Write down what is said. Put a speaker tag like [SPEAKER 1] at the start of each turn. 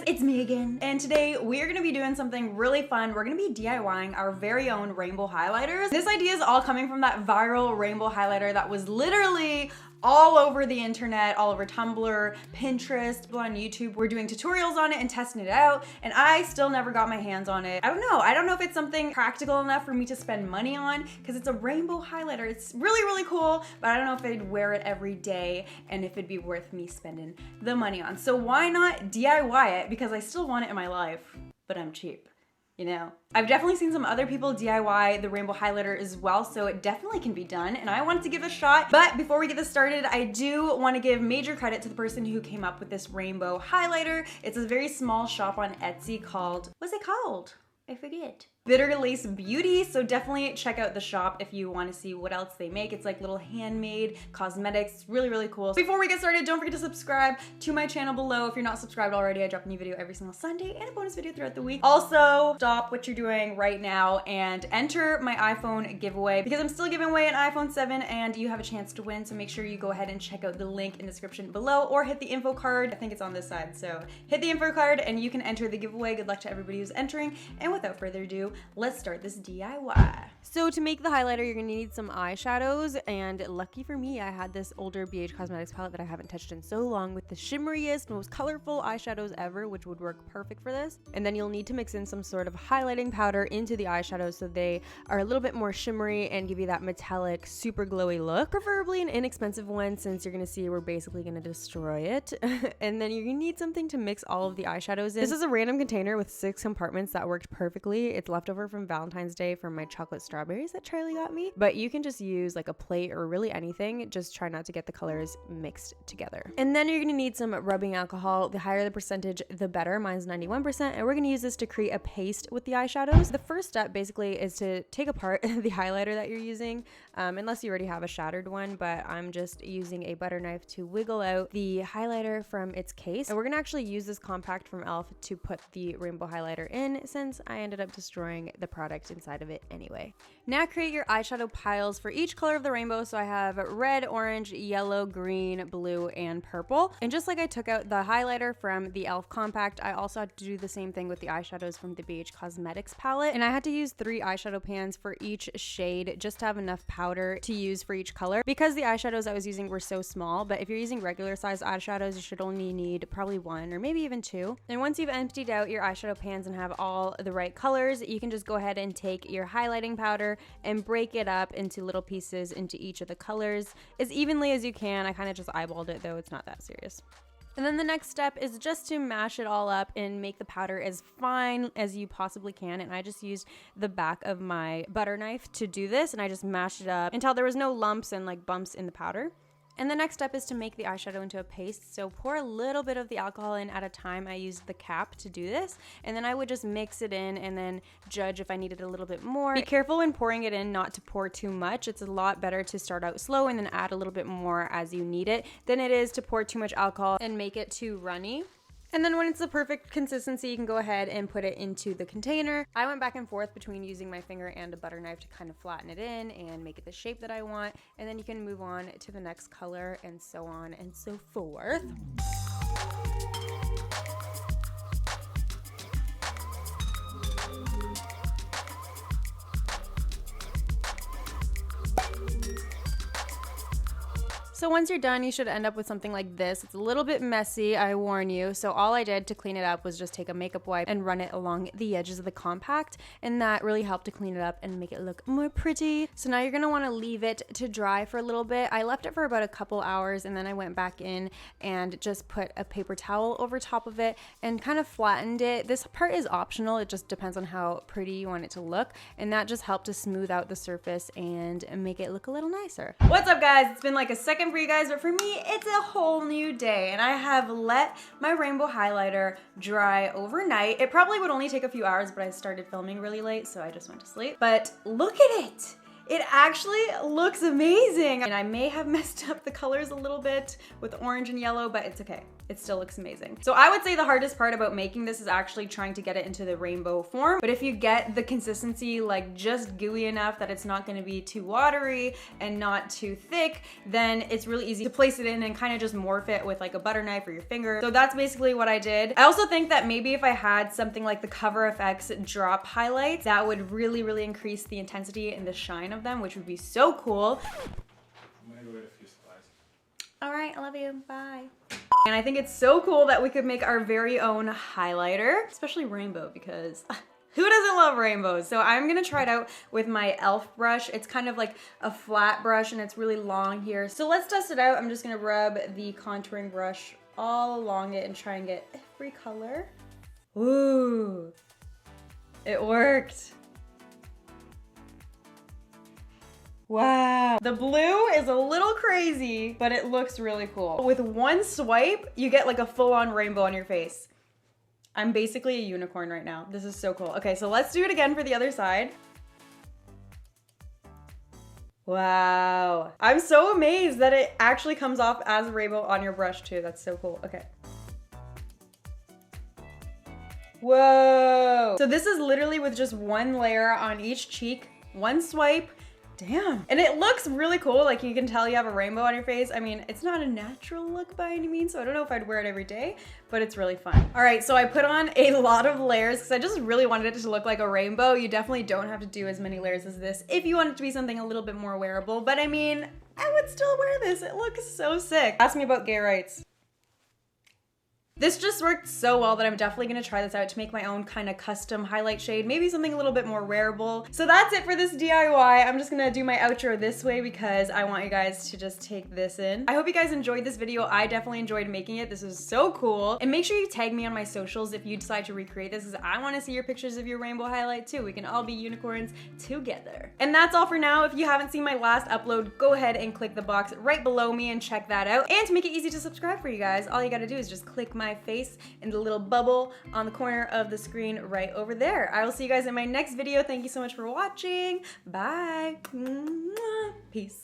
[SPEAKER 1] it's me again. And today we're gonna be doing something really fun. We're gonna be DIYing our very own rainbow highlighters. This idea is all coming from that viral rainbow highlighter that was literally all over the internet, all over Tumblr, Pinterest, people on YouTube were doing tutorials on it and testing it out, and I still never got my hands on it. I don't know if it's something practical enough for me to spend money on, because it's a rainbow highlighter. It's really, really cool, but I don't know if I'd wear it every day and if it'd be worth me spending the money on. So why not DIY it? Because I still want it in my life, but I'm cheap. You know, I've definitely seen some other people DIY the rainbow highlighter as well, so it definitely can be done, and I wanted to give it a shot. But before we get this started, I do want to give major credit to the person who came up with this rainbow highlighter. It's a very small shop on Etsy called, what's it called? I forget. Bitter Lace Beauty, so definitely check out the shop if you want to see what else they make. It's like little handmade cosmetics. It's really, really cool. Before we get started, don't forget to subscribe to my channel below. If you're not subscribed already, I drop a new video every single Sunday and a bonus video throughout the week. Also, stop what you're doing right now and enter my iPhone giveaway, because I'm still giving away an iPhone 7 and you have a chance to win, so make sure you go ahead and check out the link in the description below or hit the info card. I think it's on this side, so hit the info card and you can enter the giveaway. Good luck to everybody who's entering, and without further ado, let's start this DIY. So to make the highlighter, you're gonna need some eyeshadows, and lucky for me, I had this older BH Cosmetics palette that I haven't touched in so long with the shimmeriest, most colorful eyeshadows ever, which would work perfect for this. And then you'll need to mix in some sort of highlighting powder into the eyeshadows so they are a little bit more shimmery and give you that metallic, super glowy look. Preferably an inexpensive one, since you're gonna see we're basically gonna destroy it. And then you're gonna need something to mix all of the eyeshadows in. This is a random container with 6 compartments that worked perfectly. It's leftover from Valentine's Day from my chocolate strawberries that Charlie got me, but you can just use like a plate or really anything. Just try not to get the colors mixed together. And then you're gonna need some rubbing alcohol. The higher the percentage, the better. Mine's 91%, and we're gonna use this to create a paste with the eyeshadows. The first step basically is to take apart the highlighter that you're using, unless you already have a shattered one, but I'm just using a butter knife to wiggle out the highlighter from its case. And we're gonna actually use this compact from e.l.f. to put the rainbow highlighter in, since I ended up destroying the product inside of it anyway. Now create your eyeshadow piles for each color of the rainbow. So I have red, orange, yellow, green, blue, and purple. And just like I took out the highlighter from the e.l.f. compact, I also had to do the same thing with the eyeshadows from the BH Cosmetics palette. And I had to use 3 eyeshadow pans for each shade just to have enough powder to use for each color, because the eyeshadows I was using were so small. But if you're using regular size eyeshadows, you should only need probably 1 or maybe even 2. And once you've emptied out your eyeshadow pans and have all the right colors, you can just go ahead and take your highlighting powder and break it up into little pieces into each of the colors as evenly as you can. I kind of just eyeballed it though, it's not that serious. And then the next step is just to mash it all up and make the powder as fine as you possibly can. And I just used the back of my butter knife to do this, and I just mashed it up until there was no lumps and like bumps in the powder. And the next step is to make the eyeshadow into a paste. So pour a little bit of the alcohol in at a time. I used the cap to do this. And then I would just mix it in and then judge if I needed a little bit more. Be careful when pouring it in not to pour too much. It's a lot better to start out slow and then add a little bit more as you need it than it is to pour too much alcohol and make it too runny. And then when it's the perfect consistency, you can go ahead and put it into the container. I went back and forth between using my finger and a butter knife to kind of flatten it in and make it the shape that I want. And then you can move on to the next color and so on and so forth. So once you're done, you should end up with something like this. It's a little bit messy, I warn you. So all I did to clean it up was just take a makeup wipe and run it along the edges of the compact, and that really helped to clean it up and make it look more pretty. So now you're gonna wanna leave it to dry for a little bit. I left it for about a couple hours, and then I went back in and just put a paper towel over top of it and kind of flattened it. This part is optional. It just depends on how pretty you want it to look, and that just helped to smooth out the surface and make it look a little nicer. What's up, guys? It's been like a second for you guys, but for me, it's a whole new day, and I have let my rainbow highlighter dry overnight. It probably would only take a few hours, but I started filming really late, so I just went to sleep. But look at it. It actually looks amazing. And I may have messed up the colors a little bit with orange and yellow, but it's okay. It still looks amazing. So I would say the hardest part about making this is actually trying to get it into the rainbow form. But if you get the consistency like just gooey enough that it's not gonna be too watery and not too thick, then it's really easy to place it in and kind of just morph it with like a butter knife or your finger. So that's basically what I did. I also think that maybe if I had something like the Cover FX drop highlights, that would really, really increase the intensity and the shine of them, which would be so cool.
[SPEAKER 2] I'm gonna go get a few supplies.
[SPEAKER 1] All right, I love you, bye. And I think it's so cool that we could make our very own highlighter, especially rainbow, because who doesn't love rainbows? So I'm gonna try it out with my e.l.f. brush. It's kind of like a flat brush and it's really long here. So let's test it out. I'm just gonna rub the contouring brush all along it and try and get every color. Ooh, it worked. Wow. The blue is a little crazy, but it looks really cool. With one swipe, you get like a full-on rainbow on your face. I'm basically a unicorn right now. This is so cool. Okay, so let's do it again for the other side. Wow. I'm so amazed that it actually comes off as a rainbow on your brush too. That's so cool. Okay. Whoa. So this is literally with just one layer on each cheek, one swipe. Damn. And it looks really cool. Like you can tell you have a rainbow on your face. I mean, it's not a natural look by any means, so I don't know if I'd wear it every day, but it's really fun. All right, so I put on a lot of layers because I just really wanted it to look like a rainbow. You definitely don't have to do as many layers as this if you want it to be something a little bit more wearable, but I mean, I would still wear this. It looks so sick. Ask me about gay rights. This just worked so well that I'm definitely gonna try this out to make my own kind of custom highlight shade, maybe something a little bit more wearable. So that's it for this DIY. I'm just gonna do my outro this way because I want you guys to just take this in. I hope you guys enjoyed this video. I definitely enjoyed making it. This is so cool. And make sure you tag me on my socials if you decide to recreate this because I wanna see your pictures of your rainbow highlight too. We can all be unicorns together. And that's all for now. If you haven't seen my last upload, go ahead and click the box right below me and check that out. And to make it easy to subscribe for you guys, all you gotta do is just click my face in the little bubble on the corner of the screen right over there. I will see you guys in my next video. Thank you so much for watching. Bye. Peace.